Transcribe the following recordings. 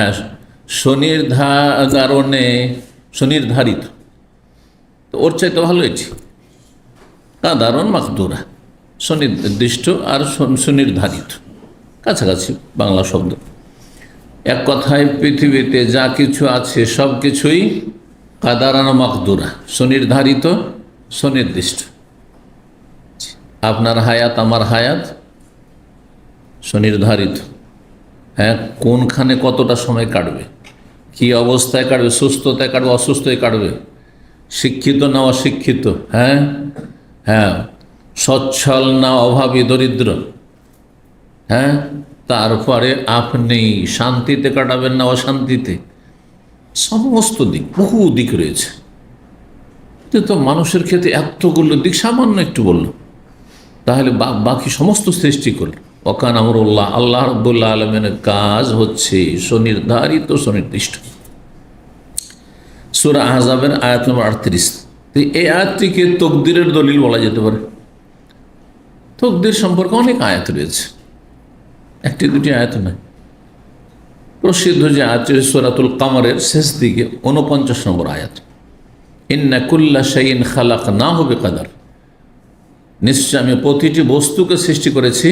হ্যাঁ, স্বনির্ধারণে স্বনির্ধারিত, তো ওর চাইতে ভালো এটি কাদারন মাকদুরা, সুনির্দিষ্ট আর সুনির্ধারিত, কাছাকাছি বাংলা শব্দ। এক কথায় পৃথিবীতে যা কিছু আছে সব কিছুই কাদারান মাকদুরা, সুনির্ধারিত সুনির্দিষ্ট। আপনার হায়াত আমার হায়াত সুনির্ধারিত। হ্যাঁ, কোনখানে কতটা সময় কাটবে, কি অবস্থায় কাটবে, সুস্থতায় কাটবে অসুস্থতায় কাটবে, শিক্ষিত না অশিক্ষিত, হ্যাঁ হ্যাঁ, সচ্ছল না অভাবী দরিদ্র, হ্যাঁ, তারপরে আপনি শান্তিতে কাটাবেন না অশান্তিতে, সমস্ত দিক, বহু দিক রয়েছে। তো মানুষের ক্ষেত্রে এতগুলো দিক সামান্য একটু বলল, তাহলে বাকি সমস্ত সৃষ্টি করল। ওয়াকান আমরুল্লাহ, আল্লাহ রাব্বুল আলামিনের কাজ হচ্ছে সুনির্ধারিত সুনির্দিষ্ট। সূরা আহজাবের আয়াত নম্বর 38। এই আয়াতটিকে তকদিরের দলিল বলা যেতে পারে। তকদির সম্পর্কে অনেক আয়াত রয়েছে, একটি দুটি আয়াত নয়। প্রসিদ্ধ যে আয়াতটি সূরাতুল কামারের শেষ দিকে 49 নম্বর আয়াত, ইন্না কুল্লা শাইইন খালাকনাহু বিকাদার, নিশ্চয় আমি প্রতিটি বস্তুকে সৃষ্টি করেছি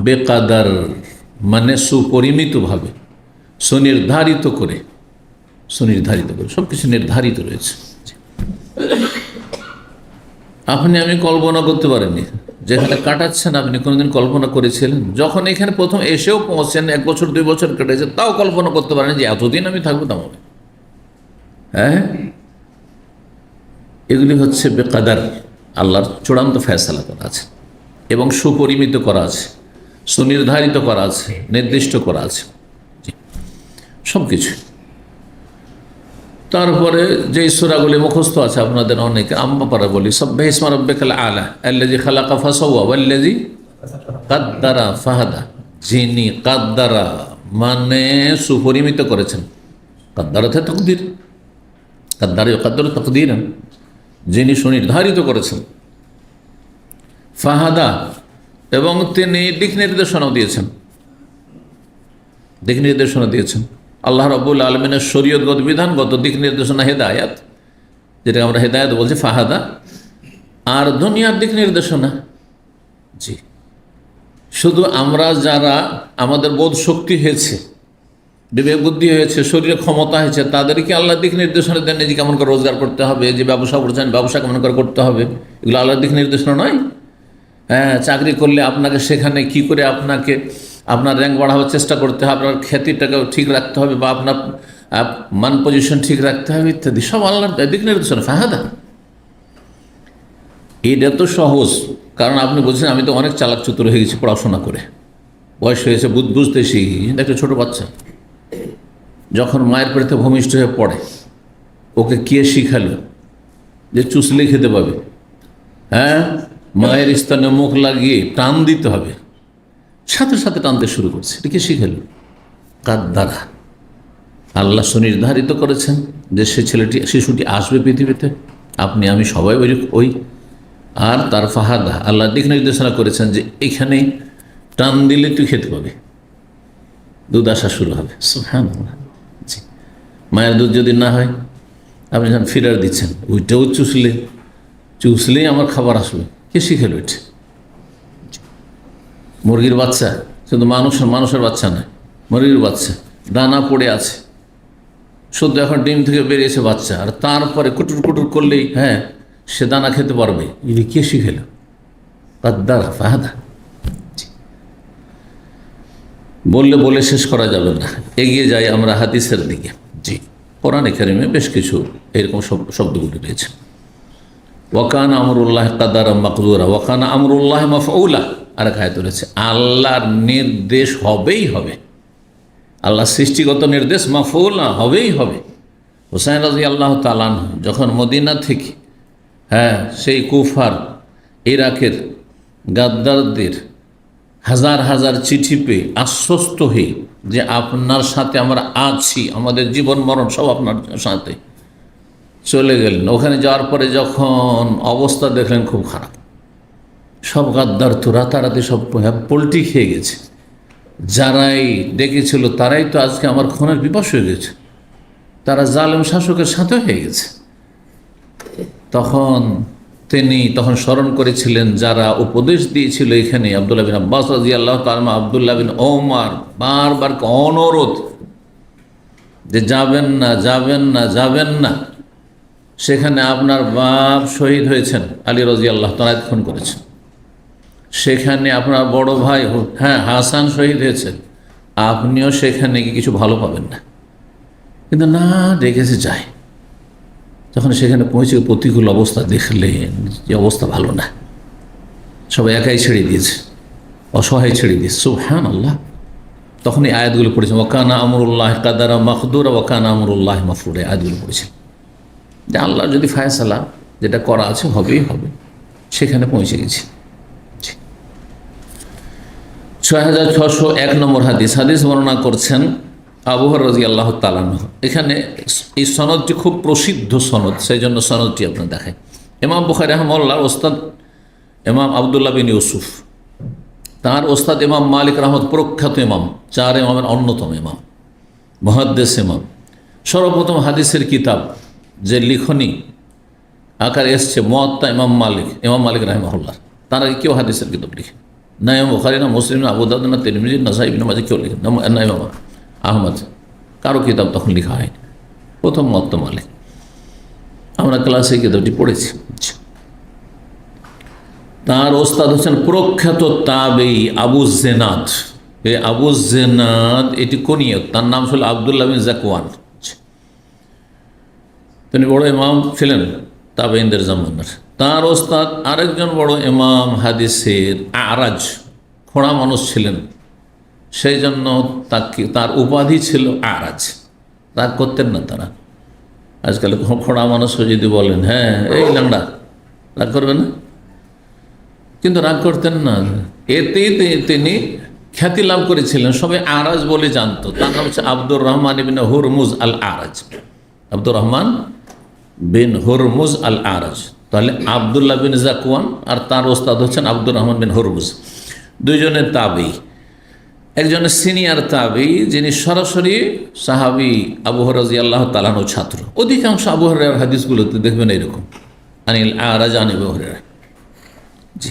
বেকাদার, মানে সুপরিমিতভাবে, সুনির্ধারিত করে, সুনির্ধারিত করে, সব কিছু নির্ধারিত রয়েছে। আপনি আমি কল্পনা করতে পারেননি, যেখানে কাটাচ্ছেন আপনি কোনোদিন কল্পনা করেছিলেন? যখন এখানে প্রথম এসেও পৌঁছছেন, 1 বছর 2 বছর কেটেছে, তাও কল্পনা করতে পারেন যে এতদিন আমি থাকবো তেমন। হ্যাঁ, এগুলি হচ্ছে বেকাদার, আল্লাহর চূড়ান্ত ফয়সালা করা আছে এবং সুপরিমিত করা আছে, সুনির্ধারিত করা আছে, নির্দিষ্ট করা আছে সব কিছু। তারপরে যে সূরাগুলি মুখস্থ আছে আপনাদের অনেকে, আম্মা পারা বলি, সাব্বিহ ইসমা রাব্বিকাল আলা আল্লাযী খালাকা ফাসাওয়া ওয়াল্লাযী কাদ্দারা ফাহাদা, যিনি কাদ্দারা মানে সুপরিমিত করেছেন, কাদ্দারাতে তাকদীর, কাদ্দারা ইউকাদ্দিরু তাকদীরান, যিনি সুনির্ধারিত করেছেন, ফাহাদা এবং তিনি দিক নির্দেশনাও দিয়েছেন, দিক নির্দেশনা দিয়েছেন। আল্লাহ রাব্বুল আলামিনের শরীয়তগত বিধানগত দিক নির্দেশনা হেদায়াত, যেটা আমরা হেদায়াত বলছি, ফাহাদা, আর দুনিয়ার দিক নির্দেশনা। জি, শুধু আমরা যারা আমাদের বোধ শক্তি হয়েছে, বিবেক বুদ্ধি হয়েছে, শরীরে ক্ষমতা হয়েছে, তাদেরকে আল্লাহ দিক নির্দেশনা দেন যে কেমন করে রোজগার করতে হবে, যে ব্যবসা করছেন ব্যবসা কেমন করে করতে হবে, এগুলো আল্লাহর দিক নির্দেশনা নয়। হ্যাঁ, চাকরি করলে আপনাকে সেখানে কি করে আপনাকে আপনার র্যাঙ্ক বাড়াবার চেষ্টা করতে হবে, আপনার খ্যাতিটাকে ঠিক রাখতে হবে, বা আপনার মান পজিশন ঠিক রাখতে হবে ইত্যাদি, সব আল্লাহর দিক নির্দেশনা, ফাহাদা। এটা তো সহজ, কারণ আপনি বলছেন আমি তো অনেক চালাক চতুর হয়ে গেছি পড়াশোনা করে, বয়স হয়েছে, বুঝতে শিখি। একটা ছোটো বাচ্চা যখন মায়ের পেটে ভূমিষ্ঠ হয়ে পড়ে, ওকে কে শিখালো যে চুষলে খেতে পাবে? হ্যাঁ, মায়ের স্থানে মুখ লাগিয়ে টান দিতে হবে, সাথে সাথে টানতে শুরু করছে। এটা কে শিখালো? কাদ্দারা, আল্লাহ সুনির্ধারিত করেছেন যে সে শিশুটি আসবে পৃথিবীতে, আপনি আমি সবাই ওই। আর তার ফাহাদা, আল্লাহ দিক নির্দেশনা করেছেন যে এখানে টান দিলে তুই খেতে পাবে, দুধ আসা শুরু হবে। সুবহানাল্লাহ। জি, মায়ের দুধ যদি না হয়, আপনি যখন ফিরার দিচ্ছেন, ওইটাও চুষলেই আমার খাবার আসবে। কে শিখালো এটা? মুরগির বাচ্চা, শুধু মানুষের বাচ্চা নয়, মুরগির বাচ্চা দানা পড়ে আছে, শুধু এখন ডিম থেকে বেরিয়েছে বাচ্চা, আর তারপরে কুটুর কুটুর করলেই হ্যাঁ সে দানা খেতে পারবে। এটা কে শিখালো? কাদ্দারা, ফাহাদা। বলে শেষ করা যাবে না। এগিয়ে যাই আমরা হাদিসের দিকে। জি, কোরআনে কারিমে বেশ কিছু এরকম শব্দগুলি রয়েছে। ওয়াকানা আমরুল্লাহ কাদারা মাকদুরা, ওয়াকানা আমরুল্লাহ মাফউলা। আর এক আয়াত রয়েছে, আল্লাহর নির্দেশ হবেই হবে, আল্লাহ সৃষ্টিগত নির্দেশ মাফউলা হবেই হবে। হুসাইন রাদিয়াল্লাহু তাআলা আনহু যখন মদিনা থেকে হ্যাঁ সেই কুফার ইরাকের গাদ্দারদের হাজার হাজার চিঠি পেয়ে আশ্বস্ত হয়ে যে আপনার সাথে আমরা আছি, আমাদের জীবন মরণ সব আপনার সাথে, চলে গেলেন। ওখানে যাওয়ার পরে যখন অবস্থা দেখলেন খুব খারাপ, সব গাদ্দার তো রাতারাতি সব পোলট্রি খেয়ে গেছে, যারাই ডেকেছিল তারাই তো আজকে আমার খুনের বিপাশা হয়ে গেছে, তারা জালেম শাসকের সাথে হয়ে গেছে। তিনি স্মরণ করেছিলেন যারা উপদেশ দিয়েছিল এখানে, আব্দুল্লাহ বিন আব্বাস রাদিয়াল্লাহু তাআলা, আব্দুল্লাহ বিন ওমর, বারবার অনুরোধ যে যাবেন না, যাবেন না, যাবেন না। সেখানে আপনার বাপ শহীদ হয়েছেন, আলী রাদিয়াল্লাহু তাআলা খুন করেছেন। সেখানে আপনার বড় ভাই হাসান শহীদ হয়েছেন, আপনিও সেখানে গিয়ে কিছু ভালো পাবেন না। কিন্তু না, ডেকেছে যায়। যখন সেখানে পৌঁছে প্রতিকূল অবস্থা দেখলেন, যে অবস্থা ভালো না, সবাই একাই ছেড়ে দিয়েছে, অসহায় ছেড়ে দিয়েছে। সুবহানাল্লাহ। তখন এই আয়াতগুলো পড়েছেন, ওয়াকানা আমরুল্লাহ কাদারা মাকদুরা ওয়াকানা আমরুল্লাহ মাফরুরা, আয়াতগুলো পড়েছেন যে আল্লাহ যদি ফায়সালা যেটা করা আছে হবেই হবে। সেখানে পৌঁছে গেছি। 6601 নম্বর হাদিস বর্ণনা করছেন আবু হুরায়রা রাদিয়াল্লাহু তাআলা আনহু। এখানে এই সনদটি খুব প্রসিদ্ধ সনদ, সেই জন্য সনদটি আপনার দেখায়। ইমাম বুখারী রাহিমাহুল্লাহর ওস্তাদ ইমাম আবদুল্লাহ বিন ইউসুফ, তার ওস্তাদ ইমাম মালিক রাহমত, প্রখ্যাত ইমাম, 4 ইমামের অন্যতম ইমাম, মুহাদ্দিস ইমাম। সর্বপ্রথম হাদিসের কিতাব যে লিখনি আকার এসছে মুয়াত্তা ইমাম মালিক রাহিমাহুল্লাহ, তারা কেউ হাদিসের কিতাব লিখে না। ইমাম বুখারী, না মুসলিম, না আবু দাউদ, না তিরমিজি, না নাসাঈ, ইবনে মাজাহ কেউ লিখে না, ইমাম আহমদ, কারো কিতাব তখন লেখা হয়নি। প্রথম মুয়াত্তা মালিক। আমরা ক্লাসে কিতাবটি পড়েছি। তার ওস্তাদ হচ্ছেন প্রখ্যাত তাবেঈ আবু জেনাদ। এই আবু জেনাদ এটি কুনিয়ত, তার নাম ছিল আব্দুল্লাহ বিন যাকওয়ান। তিনি বড় ইমাম ছিলেন তাবেঈনদের জামানার। তার ওস্তাদ আরেকজন বড় ইমাম হাদিসের আরাজ, খোঁড়া মানুষ ছিলেন, সেই জন্য তার উপাধি ছিল আরাজ। রাগ করতেন না তারা। আজকাল খোঁড়া মানুষও যদি বলেন হ্যাঁ এই ল্যাংড়া, রাগ করবে না, কিন্তু রাগ করতেন না। এতেই তিনি খ্যাতি লাভ করেছিলেন, সবাই আরাজ বলে জানতো। তার নাম হচ্ছে আব্দুর রহমান ইবনে হুরমুজ আল আরাজ। আব্দুর রহমান বিন হুরমুজ আল আরাজ। তাহলে আবদুল্লাহ বিন যাকওয়ান আর তার ওস্তাদ হচ্ছেন আব্দুর রহমান বিন হুরমুজ, দুইজনের তাবেঈ। একজনের সিনিয়র তাবেঈ, যিনি সরাসরি সাহাবী আবু হুরায়রা রাদিয়াল্লাহু তাআলা আনহু ছাত্র। অধিকাংশ আবু হুরায়রার হাদিসগুলোতে দেখবেন এরকম, আনিল আরাজ আন আবু হুরায়রা। জি,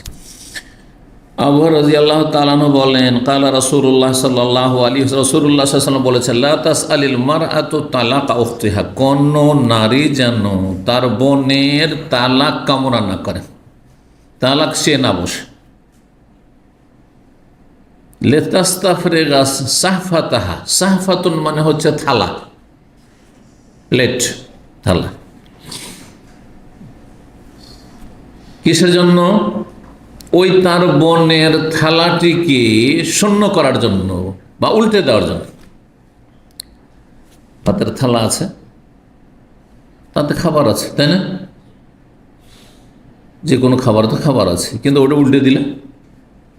আবু হুরায়রা রাদিয়াল্লাহু তাআলা আনহু বলেন, ক্বালা রাসূলুল্লাহ সাল্লাল্লাহু আলাইহি ওয়াসাল্লাম, রাসূলুল্লাহ সাল্লাল্লাহু আলাইহি ওয়াসাল্লাম বলেছেন, লা তাসআলিল মারআতু তালাকা উখতিহা, কোন নারী যেন তার বোনের তালাক কামনা না করে, তালাক সে না বসে। লেতাস্তাফরিগা সাহফাতাহা, সাহফাতুন মানে হচ্ছে থালা, প্লেট, থালা। কিসের জন্য? ওই তার বোনের থালাটিকে শূন্য করার জন্য বা উল্টে দেওয়ার জন্য। পাতের থালা আছে, তাতে খাবার আছে, তাই না? যে কোনো খাবার তো খাবার আছে, কিন্তু ওটা উল্টে দিলে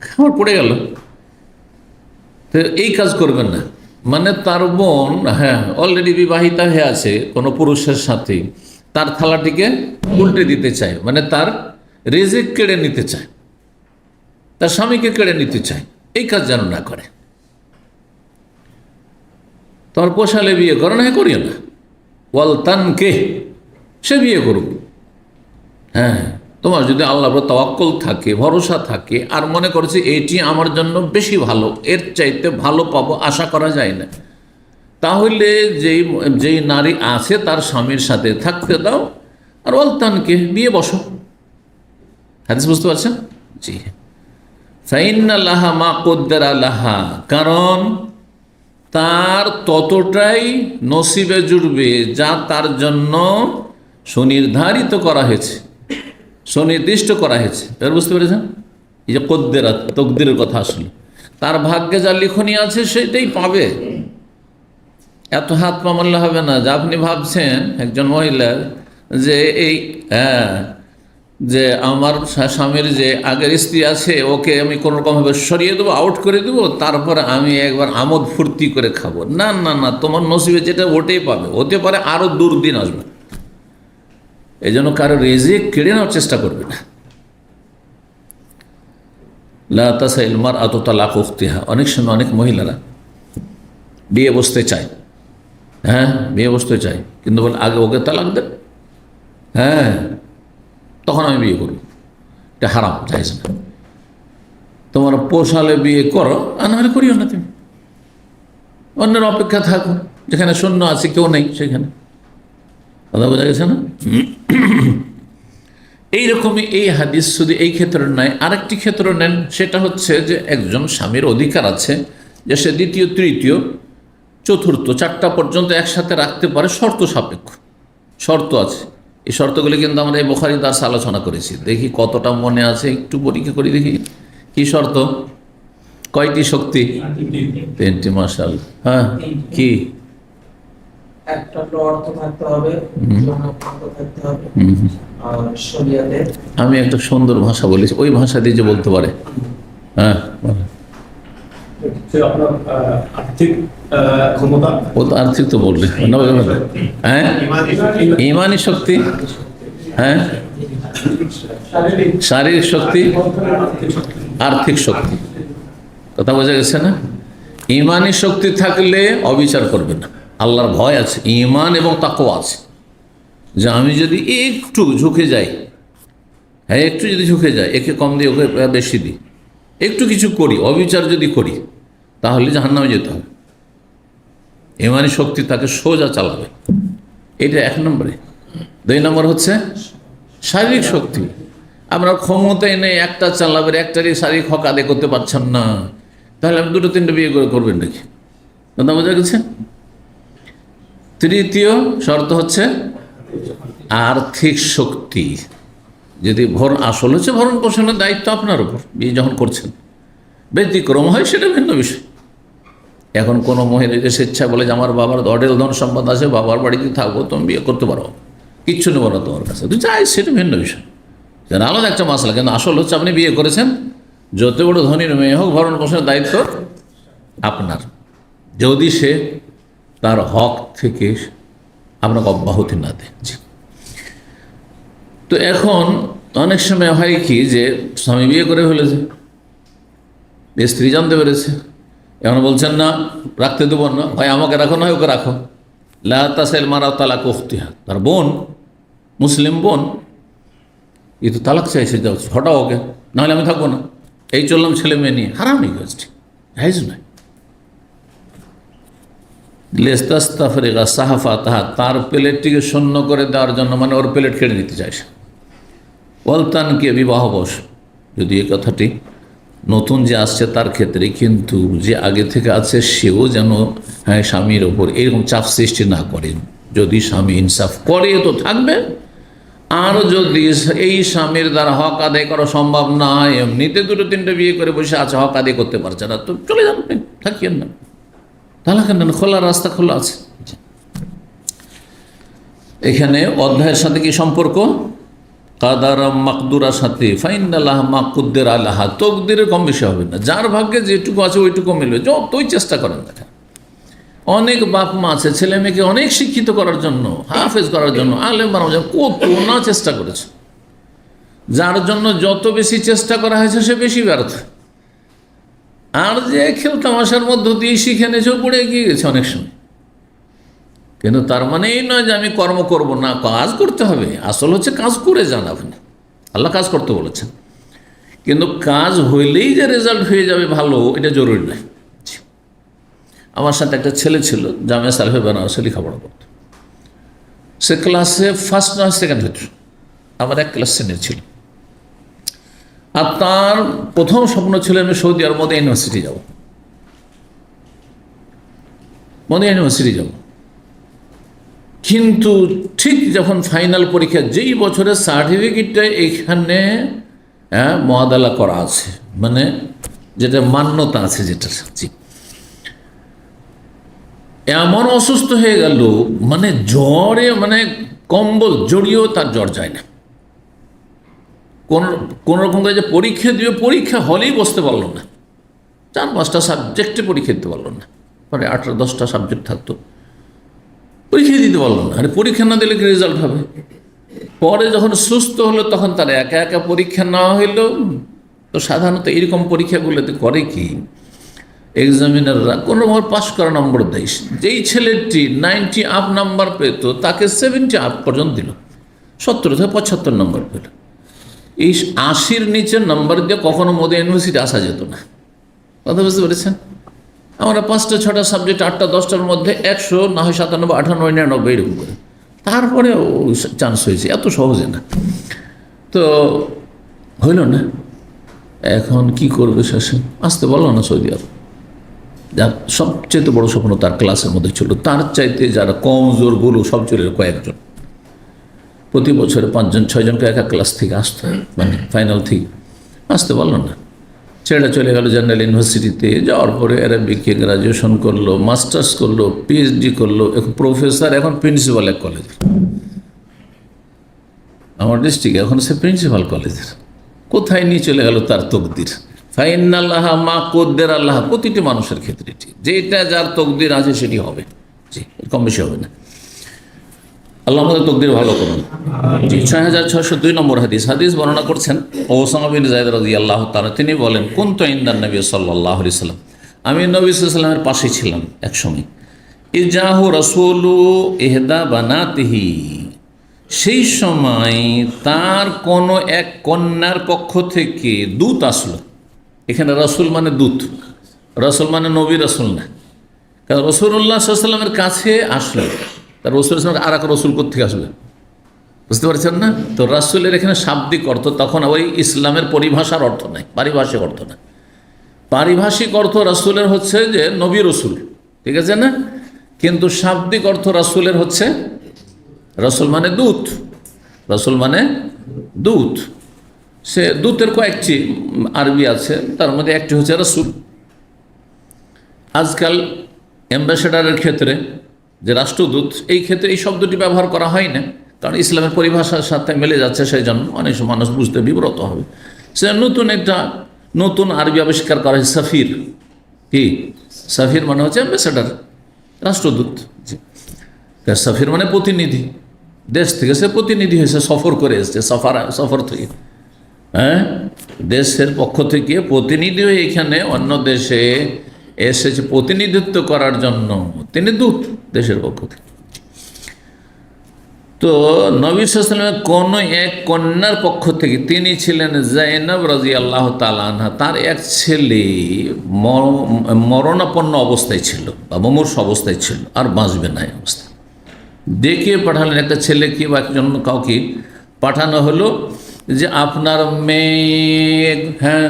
খাবার পড়ে গেল। তো এই কাজ করবেন না। মানে তার বোন অলরেডি বিবাহিতা হয়ে আছে কোনো পুরুষের সাথে, তার থালাটিকে উল্টে দিতে চায়, মানে তার রিজিক কেড়ে নিতে চায়, তার স্বামীকে কেড়ে নিতে চায়। এই কাজ যেন না করে। তোমার পোষালে বিয়ে করো না, করিও না। ওয়াল তানকে, সে বিয়ে করুক। তোমার যদি আল্লাহর উপর তাওয়াক্কুল থাকে, ভরসা থাকে, আর মনে করছে এটি আমার জন্য বেশি ভালো, এর চাইতে ভালো পাবো আশা করা যায় না, তাহলে যেই নারী আছে তার স্বামীর সাথে থাকতে দাও, আর ওয়াল তানকে, বিয়ে বসো। হাদিস বুঝতে পারছেন? জি। ফাইন্না লাহা মা কদ্দারা লাহা, কারণ তার ততটাই নসিবে জুড়বে যা তার জন্য সুনির্ধারিত করা হয়েছে, সুনির্দিষ্ট করা হয়েছে। এবার বুঝতে পেরেছেন? এই যে কদ্দেরা, তকদিরের কথা আসলে তার ভাগ্যে যা লিখনি আছে সেটাই পাবে। এত হাত পা মারলে হবে না। যা আপনি ভাবছেন একজন মহিলা যে এই যে আমার স্বামীর যে আগের স্ত্রী আছে ওকে আমি কোনো রকমভাবে সরিয়ে দেবো, আউট করে দেবো, তারপরে আমি একবার আমোদ ফুর্তি করে খাবো। না না না, তোমার নসিবে যেটা ওটাই পাবে, হতে পারে আরও দুর্দিন আসবে। এই জন্য কারো রিজিক কেড়ে নেওয়ার চেষ্টা করবে না। লা তাসাইল মারআতু তালাক উখতিহা, অনেক সময় অনেক মহিলারা বিয়ে বসতে চায়, হ্যাঁ বিয়ে বসতে চায়, কিন্তু বলে আগে ওকে তালাক দেন, হ্যাঁ তখন আমি বিয়ে করব। এটা হারাম, জায়েজ না। তোমার পোষালে বিয়ে করো, আর নাহলে করিও না, তুমি অন্যের অপেক্ষা থাকো, যেখানে শূন্য আছে কেউ নেই সেখানে। কথা বোঝা গেছে না? এইরকমই এই হাদিস শুধু এই ক্ষেত্রে নয়, আরেকটি ক্ষেত্র নেন, সেটা হচ্ছে যে একজন স্বামীর অধিকার আছে যে সে দ্বিতীয়, তৃতীয়, চতুর্থ, 4টা পর্যন্ত একসাথে রাখতে পারে, শর্ত সাপেক্ষ। শর্ত আছে, এই শর্তগুলি কিন্তু আমরা এই বুখারী দার্সে আলোচনা করেছি। দেখি কতটা মনে আছে, একটু পরীক্ষা করি দেখি। কি শর্ত? কয়টি শক্তি? 3টি। মাশাআল্লাহ। হ্যাঁ, কি? একটা অর্থ থাকতে হবে, থাকতে হবে, আর শরীয়তে। আমি একটা সুন্দর ভাষা বলেছি, ওই ভাষা দিয়ে যে বলতে পারে। হ্যাঁ, আপনার আর্থিক ক্ষমতা। ও তো আর্থিক তো বললে, হ্যাঁ ইমানি শক্তি, হ্যাঁ শারীরিক শক্তি, আর্থিক শক্তি। কথা বোঝা গেছে না? ইমানি শক্তি থাকলে অবিচার করবে না, আল্লাহর ভয় আছে, ইমান এবং তাকওয়া আছে, যে আমি যদি একটু ঝুঁকে যাই, হ্যাঁ একটু যদি ঝুঁকে যায়, একে কম দিই ওকে বেশি দিই, একটু কিছু করি, অবিচার যদি করি, তাহলে জাহান্নামে যেতে হবে। ইমানি শক্তি তাকে সোজা চালাবে, এটা 1 নম্বরে। 2 নম্বর হচ্ছে শারীরিক শক্তি। আপনার ক্ষমতাই নেই, একটা চালাবেন, একটারই শারীরিক হক আদায় করতে পারছেন না, তাহলে আপনি 2-3টে বিয়ে করবেন নাকি? কথা বোঝা গেছে? তৃতীয় শর্ত হচ্ছে আর্থিক শক্তি। যদি আসল হচ্ছে ভরণ পোষণের দায়িত্ব আপনার উপর, বিয়ে যখন করছেন, ব্যতিক্রম হয় সেটা ভিন্ন বিষয়। এখন কোনো মহিলা যে স্বেচ্ছা বলে যে আমার বাবার অঢেল ধন সম্পদ আছে, বাবার বাড়িতে থাকবো, তুমি বিয়ে করতে পারো, কিচ্ছু নেবো না তোমার কাছে, তুই চাই, সেটা ভিন্ন বিষয়, যেন আলাদা একটা মাসলা। কিন্তু আসল হচ্ছে আপনি বিয়ে করেছেন, যত বড় ধনীর মেয়ে হোক, ভরণ পোষণের দায়িত্ব আপনার, যদি সে তার হক থেকে আপনাকে অব্যাহতি না দেয়। তো এখন অনেক সময় হয় কি, যে স্বামী বিয়ে করে ফেলেছে, স্ত্রী জানতে পেরেছে, এখন বলছেন না রাখতে দেবো না, হয় আমাকে রাখো না হয় ওকে রাখো। লা তাসাইল মারআতু তালাক উখতিহা, তার বোন, মুসলিম বোন, এই তো তালাক চাইছে, যাও হটাও ওকে, নাহলে আমি থাকবো না, এই চললাম ছেলে মেয়ে নিয়ে। হারাম এই কাজটি, জায়েজ নয়। লিস্তাসতাফরিগা সাহাফাতাহা, তার প্লেটটিকে শূন্য করে দেওয়ার জন্য, মানে ওর প্লেট কেড়ে নিতে চাইছে। ওয়ালতানকে, বিবাহ বস, যদি এই কথাটি নতুন যে আসছে তার ক্ষেত্রে, কিন্তু যে আগে থেকে আছে সেও যেন স্বামীর ওপর এরকম চাপ সৃষ্টি না করে। যদি স্বামী ইনসাফ করে তো থাকবে, আর যদি এই স্বামীর দ্বারা হক আদায় করা সম্ভব না, এমনিতে 2-3টে বিয়ে করে বসে আছে, হক আদায় করতে পারছে না, তো চলে যান, থাকিয়েন না, তালাক নেন, খোলা রাস্তা খোলা আছে। এখানে অধ্যায়ের সাথে কি সম্পর্ক? কাদার মাকদুরার সাথে, ফাইনাল্লাহ মাকুদ্দের আল্লাহা, তকদিরের কম বেশি হবে না, যার ভাগ্যে যেটুকু আছে ওইটুকু মিলবে, যতই চেষ্টা করেন না। অনেক বাপ মা আছে ছেলে মেয়েকে অনেক শিক্ষিত করার জন্য, হাফেজ করার জন্য, আলেম বানানোর জন্য কত না চেষ্টা করেছে, যার জন্য যত বেশি চেষ্টা করা হয়েছে সে বেশি ব্যর্থ। আর যে খেল তামাশার মধ্য দিয়ে শিখে নিয়েছে, পড়ে এগিয়ে গেছে অনেক সময়। কিন্তু তার মানে এই নয় যে আমি কর্ম করব না, কাজ করতে হবে। আসল হচ্ছে কাজ করে যান আপনি, আল্লাহ কাজ করতে বলেছেন, কিন্তু কাজ হইলেই যে রেজাল্ট হয়ে যাবে ভালো, এটা জরুরি নয়। আমার সাথে একটা ছেলে ছিল, জামিয়া সালেহে বেনারসে লেখাপড়া করত। সে ক্লাসে ফার্স্ট না সেকেন্ড হতো, আমার এক ক্লাস সিনিয়র ছিল। আর তার প্রথম স্বপ্ন ছিল আমি সৌদি আরব মদিনা ইউনিভার্সিটি যাব, মদিনা ইউনিভার্সিটি যাব। কিন্তু ঠিক যখন ফাইনাল পরীক্ষা, যেই বছরের সার্টিফিকেটটা এখানে মুআদালা করা আছে, মানে যেটা মান্যতা আছে, যেটা এমন অসুস্থ হয়ে গেল, মানে জ্বরে, মানে কম্বল জড়িয়েও তার জ্বর যায় না। কোন রকম করে যে পরীক্ষা দিবে, পরীক্ষা হলেই বসতে পারলো না, 4-5টা সাবজেক্টে পরীক্ষা দিতে পারলো না, মানে 8-10টা সাবজেক্ট থাকতো, পরীক্ষা দিতে পারলো না। আরে পরীক্ষা না দিলে কি রেজাল্ট হবে? পরে যখন সুস্থ হলো তখন তার একা একা পরীক্ষা নেওয়া হইলো, তো সাধারণত এইরকম পরীক্ষাগুলোতে করে কি, এক্সামিনাররা কোনো রকম পাস করা নম্বর দেয়। যেই ছেলেটি 90 আপ নাম্বার পেত তাকে 70 আপ পর্যন্ত দিল, 70 থেকে 75 নম্বর পেল। এই 80-র নিচের নম্বর দিয়ে কখনো মোদি ইউনিভার্সিটি আসা যেত না। কথা বুঝতে পেরেছেন? আমরা 5টা 6টা সাবজেক্ট 8টা 10টার মধ্যে 100, না হয় 97, 98, 99 এরকম করে, তারপরে চান্স হয়েছে, এত সহজে না। তো হইল না, এখন কি করবে শেষে? আসতে বললো না সৌদি আরব। যার সবচেয়ে বড় স্বপ্ন তার ক্লাসের মধ্যে ছিল, তার চাইতে যারা কমজোরগুলো সব চলে কয়েকজন, প্রতি বছরে 5জন 6জনকে এক ক্লাস থেকে আসতে, মানে ফাইনাল থেকে আসতে বললো না। ছেড়ে চলে গেল জেনারেল ইউনিভার্সিটিতে। যাওয়ার পরে অ্যারাবিকে গ্রাজুয়েশন করলো, মাস্টার্স করলো, পিএইচডি করলো, এখন প্রফেসর, এখন প্রিন্সিপাল এক কলেজের। আমার ডিস্ট্রিক্টে এখন সে প্রিন্সিপাল কলেজের। কোথায় নিয়ে চলে গেল তার তকদির। ফাইনাল্লাহ মা কদ্দের আল্লাহ, প্রতিটি মানুষের ক্ষেত্রে এটি, যেটা যার তকদির আছে সেটি হবে, জি, কম বেশি হবে না। আল্লাহ আমাদের তকদির ভালো করুন। জি, 6602 নম্বর হাদিস বর্ণনা করছেন ওসামা বিন যায়েদ রাদিয়াল্লাহু তাআলা। তিনি বলেন, কুনতু ইনদান নবী সাল্লাল্লাহু আলাইহি ওয়াসাল্লাম, আমি নবী সাল্লাল্লাহু আলাইহি ওয়াসাল্লামের পাশে ছিলাম একসময়। ইজাহু রাসূলু ইহদা বানাতিহি, সেই সময় তার কোনো এক কন্যার পক্ষ থেকে দূত আসলো। এখানে রাসূল মানে দূত, রাসূল মানে নবী রাসূল না। কারণ রাসূলুল্লাহ সাল্লাল্লাহু আলাইহি ওয়াসাল্লামের কাছে আসলো, তার রসুলের সঙ্গে আর এক রসুল কোথেকে আসবে? বুঝতে পারছেন না? তো রাসূলের এখানে শাব্দিক অর্থ, তখন ওই ইসলামের পরিভাষার অর্থ নাই, পারিভাষিক অর্থ না। পারিভাষিক অর্থ রাসূলের হচ্ছে যে নবী রসুল, ঠিক আছে না? কিন্তু শাব্দিক অর্থ রাসূলের হচ্ছে, রাসূল মানে দূত, রাসূল মানে দূত। সে দূতের কয়েকটি আরবি আছে, তার মধ্যে একটি হচ্ছে রাসূল। আজকাল অ্যাম্বাসেডারের ক্ষেত্রে, যে রাষ্ট্রদূত, এই ক্ষেত্রে এই শব্দটি ব্যবহার করা হয় না, কারণ ইসলামের পরিভাষার সাথে মিলে যাচ্ছে, সেই জন্য অনেক মানুষ বুঝতে বিব্রত হবে। সে নতুন আরবি আবিষ্কার করা হয়, সাফির। কি সাফির মানে হচ্ছে অ্যাম্বাসেডার, রাষ্ট্রদূত। সাফির মানে প্রতিনিধি, দেশ থেকে সে প্রতিনিধি হয়েছে, সফর করে এসছে, সফর থেকে, হ্যাঁ, দেশের পক্ষ থেকে প্রতিনিধি হয়ে এখানে অন্য দেশে এসেছে প্রতিনিধিত্ব করার জন্য, তিনি দূত দেশের পক্ষ থেকে। তো নবী সাল্লাল্লাহু আলাইহি ওয়াসাল্লামের কোন এক কন্যার পক্ষ থেকে, তিনি ছিলেন যায়েনব রাদিয়াল্লাহু তাআলা আনহা, তার এক ছেলে মরণাপন্ন অবস্থায় ছিল বা মুমূর্ষু অবস্থায় ছিল, আর বাঁচবে না এই অবস্থা। ডেকে পাঠালেন একটা ছেলেকে বা একজন কাউকে, পাঠানো হলো যে আপনার মেয়ে, হ্যাঁ,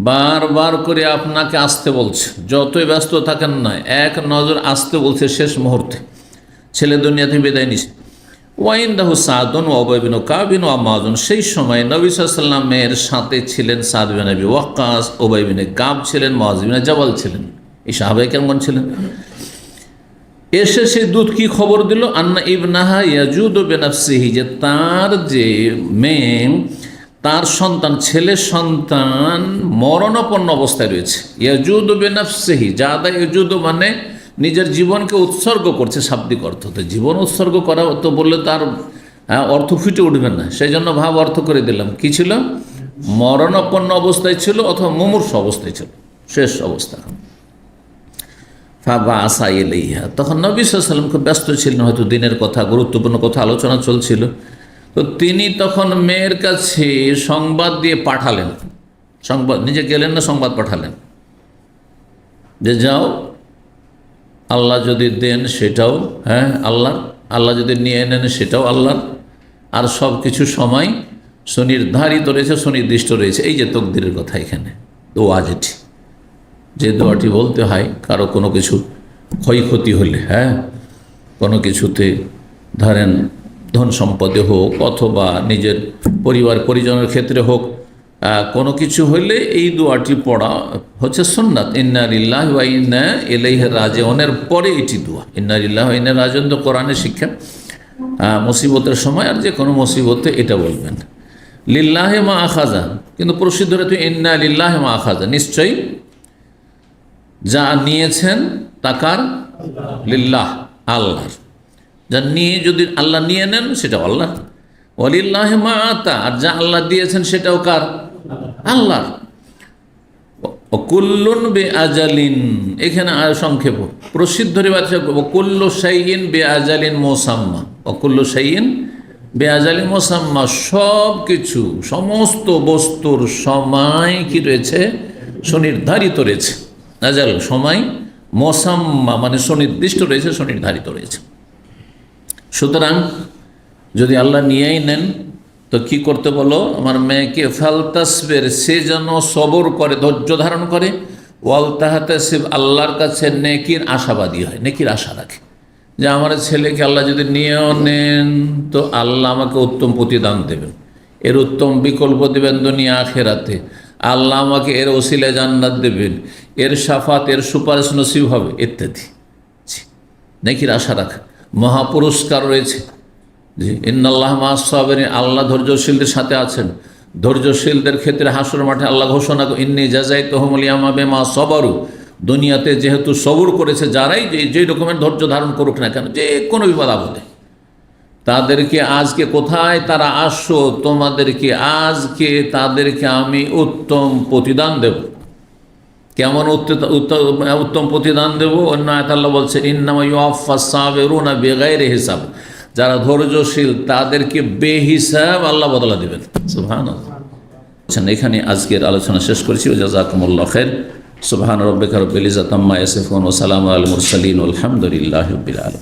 বারবার করে আপনাকে আসতে বলছে, যতই ব্যস্ত থাকেন না, এক নজর আসতে বলছে শেষ মুহূর্তে। ছেলে দুনিয়া থেকে বিদায় নিছে। ওয়াইন্দাহু সাদুন ওয়া উবাই বিন কাব বিন মুআযুন, সেই সময় নবী সাল্লাল্লাহু আলাইহি ওয়াসাল্লামের সাথে ছিলেন সাদ বিন আবি ওয়াক্কাস, উবাই বিন কাব ছিলেন, মুআয বিন জাবাল ছিলেন। এই সাহাবায়ে কেমন ছিলেন? এসে সেই দূত কি খবর দিল? আন্না ইবনাহা ইয়াজুদু বিনাফসিহি, যে তার যে মেয়ে, তার সন্তান, ছেলে সন্তান মরণাপন্ন অবস্থায় রয়েছে। ইয়াজুদু বিনাফসিহি, জাদা ইয়াজুদু মানে নিজের জীবনকে উৎসর্গ করছে, শাব্দিক অর্থ। তো জীবন উৎসর্গ করা তো বললে তার অর্থ ফুটে উঠবে না, সেই জন্য ভাব অর্থ করে দিলাম। কি ছিল? মরণাপন্ন অবস্থায় ছিল অথবা মুমূর্ষু অবস্থায় ছিল, শেষ অবস্থা। ফাবাসা ইলাইহা, তখন নবী সাল্লাল্লাহু আলাইহি ওয়াসাল্লাম খুব ব্যস্ত ছিলেন, হয়তো দিনের কথা, গুরুত্বপূর্ণ কথা আলোচনা চলছিল। তো তিনি তখন মেয়ের কাছে সংবাদ দিয়ে পাঠালেন, সংবাদ নিজে গেলেন না, সংবাদ পাঠালেন যে যাও, আল্লাহ যদি দেন সেটাও হ্যাঁ আল্লাহর, আল্লাহ যদি নিয়ে নেন সেটাও আল্লাহর, আর সব কিছু সময় সুনির্ধারিত রয়েছে, সুনির্দিষ্ট রয়েছে। এই যে তকদিরের কথা, এখানে দোয়া যেটি, যে দোয়াটি বলতে হয় কারো কোনো কিছু ক্ষয়ক্ষতি হলে, হ্যাঁ, কোনো কিছুতে ধরেন ধন সম্পদে হোক অথবা নিজের পরিবার পরিজনের ক্ষেত্রে হোক, কোনো কিছু হইলে এই দোয়াটি পড়া হচ্ছে সুন্নাত। ইন্না লিল্লাহি ওয়া ইন্না ইলাইহি রাজিউনের পরে এটি দোয়া। ইন্না লিল্লাহি ওয়া ইন্না রাজিউন তো কোরআনের শিক্ষা। মুসিবতের সময় আর যে কোনো মুসিবতে এটা বলবেন। লিল্লাহি মা আখাযা, কিন্তু প্রসিদ্ধ তো ইন্না লিল্লাহি মা আখাযা, নিশ্চয়ই যা নিয়েছেন তাকার লিল্লাহ, আল্লাহর। যা নিয়ে যদি আল্লাহ নিয়ে নেন সেটাও আল্লাহ। ওয়ালিল্লাহি মা আতা, আর যা আল্লাহ দিয়েছেন সেটাও কার? আল্লাহর। অকুল্লুন বে আজালিন, এখানে সংক্ষেপ প্রসিদ্ধ রিবাদ অকুল্লু শাইইন বে আজালিন মোসাম্মা, অকুল্লু শাইইন বে আজালিন মোসাম্মা, সব কিছু সমস্ত বস্তুর সময় কি রয়েছে, সুনির্ধারিত রয়েছে। আজাল সময়, মোসাম্মা মানে সুনির্দিষ্ট রয়েছে, সুনির্ধারিত রয়েছে। সুতরাং যদি আল্লাহ নিয়েই নেন তো কি করতে বলো আমার মেয়েকে, ফালতাসবের, সে যেন সবর করে, ধৈর্য ধারণ করে, ওয়াল তাহতাসিব, আল্লাহর কাছে নেকির আশাবাদী হয়, নেকির আশা রাখে যে আমার ছেলেকে আল্লাহ যদি নিয়েও নেন তো আল্লাহ আমাকে উত্তম প্রতিদান দেবেন, এর উত্তম বিকল্প দেবেন দুনিয়া আখেরাতে, আল্লাহ আমাকে এর ওসিলায় জান্নাত দেবেন, এর শাফাত, এর সুপারিশ নসিব হবে ইত্যাদি। নেকির আশা রাখা, মহাপুরস্কার রয়েছে। জি, ইন্নাল্লাহ মা'আস সাবিরিন, আল্লাহ ধৈর্যশীলদের সাথে আছেন। ধৈর্যশীলদের ক্ষেত্রে হাসর মাঠে আল্লাহ ঘোষণা করে ইন্নী জাযাইতুহুমুল ইয়াওমা বিমা সাবারু, দুনিয়াতে যেহেতু সবর করেছে যারাই যেই রকমের ধৈর্য ধারণ করুক না কেন, যে কোনো বিপদ আপদে, তাদেরকে আজকে কোথায় তারা আসো, তোমাদেরকে আজকে তাদেরকে আমি উত্তম প্রতিদান দেব। কেমন উত্তম প্রতিদান দেব? অন্য আয়াতে আল্লাহ বলছে ইন্নামা ইউওয়াফফাস সাবিরুনা বিগাইরি হিসাব, যারা ধৈর্যশীল তাদেরকে বেহিসাব আল্লাহ বদলা দেবেন। সুবহানাল্লাহ। এখানে আজকের আলোচনা শেষ করেছি। জাযাকুমুল্লাহু খাইর। সুবহান রাব্বিকা রাব্বিল ইজ্জাতি আম্মা ইয়াসিফুন ওয়া সালামুন আলাল মুরসালিন ওয়ালহামদুলিল্লাহি রাব্বিল আলামিন।